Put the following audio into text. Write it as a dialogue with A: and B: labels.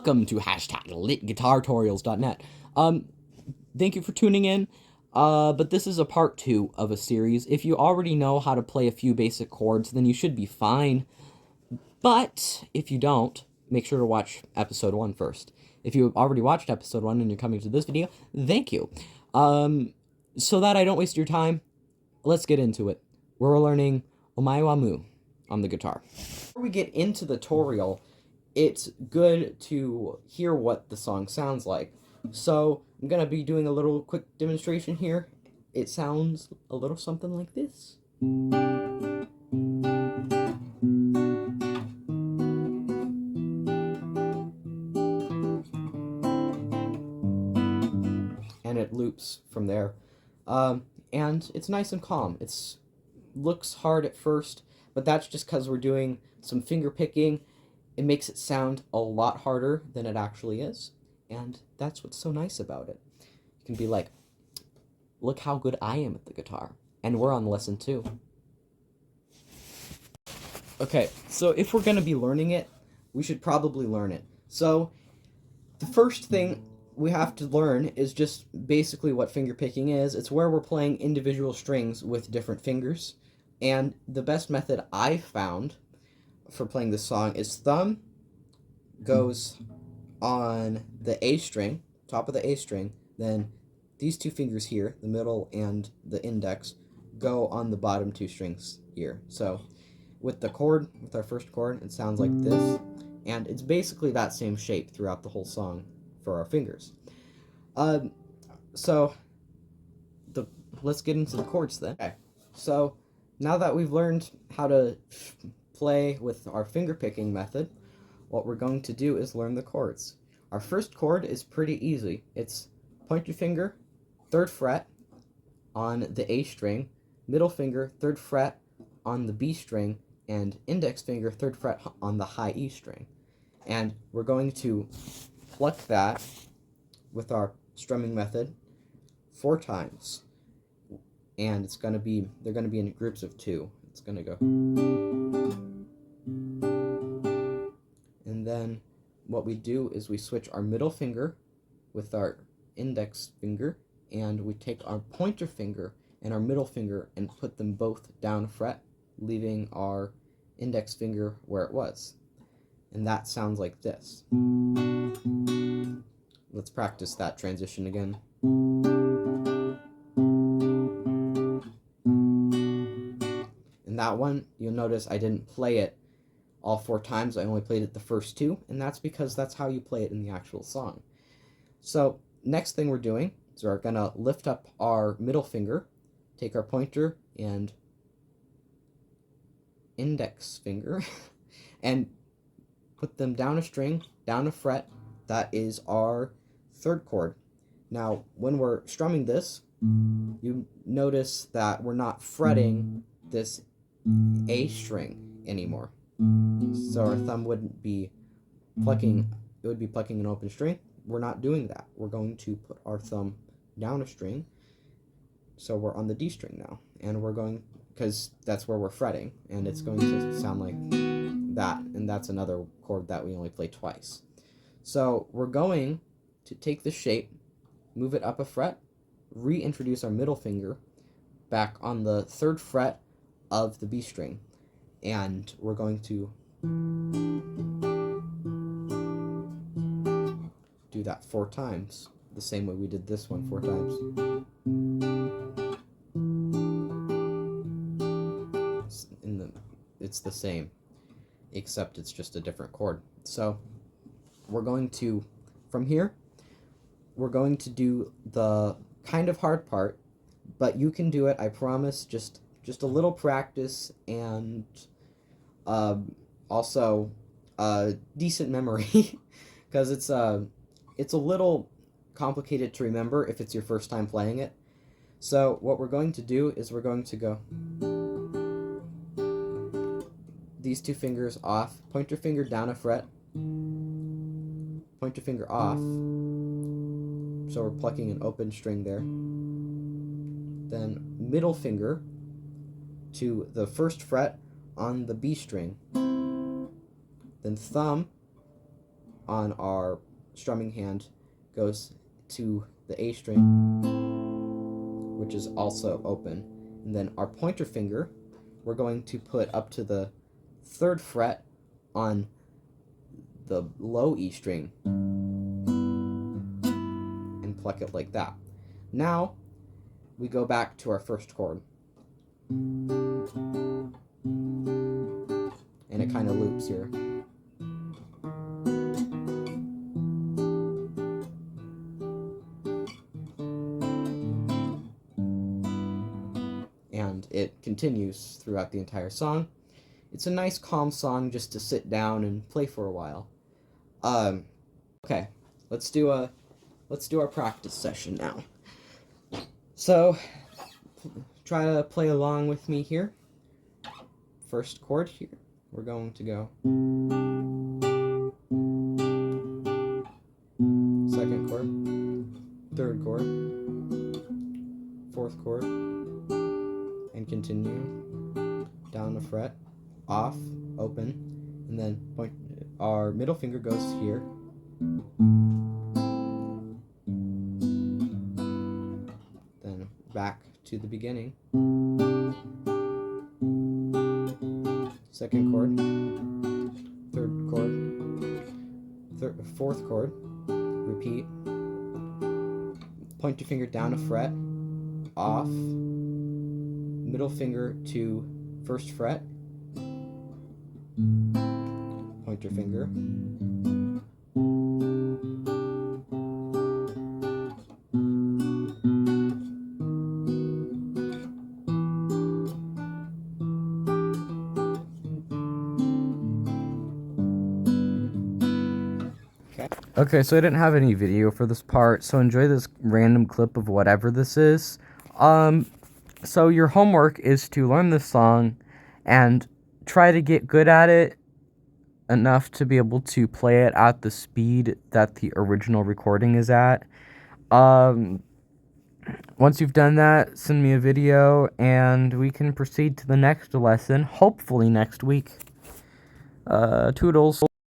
A: welcome to #litguitartutorials.net. Thank you for tuning in. But this is a part 2 of a series. If you already know how to play a few basic chords, then you should be fine. But if you don't, make sure to watch episode 1 first. If you have already watched episode 1 and you're coming to this video, thank you. So that I don't waste your time, let's get into it. We're learning Omae wa Mu on the guitar. Before we get into the tutorial, it's good to hear what the song sounds like. So I'm going to be doing a little quick demonstration here. It sounds a little something like this. And it loops from there. And it's nice and calm. It looks hard at first, but that's just because we're doing some finger picking. It makes it sound a lot harder than it actually is, and that's what's so nice about it. You can be like, look how good I am at the guitar, and we're on lesson 2. Okay, so if we're going to be learning it, we should probably learn it. So the first thing we have to learn is just basically what finger picking is. It's where we're playing individual strings with different fingers, and the best method I found for playing this song is thumb goes on the A string, top of the A string, then these two fingers here, the middle and the index, go on the bottom 2 strings here. So with the chord, with our first chord, it sounds like this, and it's basically that same shape throughout the whole song for our fingers. Let's get into the chords then. Okay, so now that we've learned how to play with our finger picking method, what we're going to do is learn the chords. Our first chord is pretty easy. It's pointer finger, 3rd fret on the A string, middle finger, 3rd fret on the B string, and index finger, 3rd fret on the high E string. And we're going to pluck that with our strumming method 4 times. And they're going to be in groups of 2. It's going to go. And then what we do is we switch our middle finger with our index finger, and we take our pointer finger and our middle finger and put them both down a fret, leaving our index finger where it was. And that sounds like this. Let's practice that transition again. And that one, you'll notice I didn't play it all 4 times. I only played it the first 2, and that's because that's how you play it in the actual song. So next thing we're doing is we're going to lift up our middle finger, take our pointer and index finger, and put them down a string, down a fret. That is our 3rd chord. Now, when we're strumming this, you notice that we're not fretting this A string anymore. So our thumb wouldn't be plucking, it would be plucking an open string. We're not doing that. We're going to put our thumb down a string. So we're on the D string now. And we're going, because that's where we're fretting, and it's going to sound like that. And that's another chord that we only play twice. So we're going to take the shape, move it up a fret, reintroduce our middle finger back on the 3rd fret of the B string, and we're going to do that 4 times, the same way we did this one 4 times. It's the same, except it's just a different chord. So we're going to, from here, we're going to do the kind of hard part, but you can do it, I promise. Just a little practice, and also decent memory, because it's a little complicated to remember if it's your first time playing it. So what we're going to do is we're going to go these 2 fingers off, pointer finger down a fret, pointer finger off, so we're plucking an open string there, then middle finger to the 1st fret on the B string, then thumb on our strumming hand goes to the A string, which is also open. And then our pointer finger, we're going to put up to the 3rd fret on the low E string and pluck it like that. Now we go back to our first chord, and it kind of loops here. And it continues throughout the entire song. It's a nice calm song just to sit down and play for a while. Okay, let's do our practice session now. So try to play along with me here. First chord here, we're going to go. 2nd chord, 3rd chord, 4th chord, and continue down a fret, off, open, and then our middle finger goes here. Then back to the beginning. 2nd chord, 3rd chord, 4th chord, repeat. Point your finger down a fret, off, middle finger to 1st fret, pointer finger,
B: Okay, so I didn't have any video for this part, so enjoy this random clip of whatever this is. So your homework is to learn this song and try to get good at it enough to be able to play it at the speed that the original recording is at. Once you've done that, send me a video and we can proceed to the next lesson, hopefully next week. Toodles.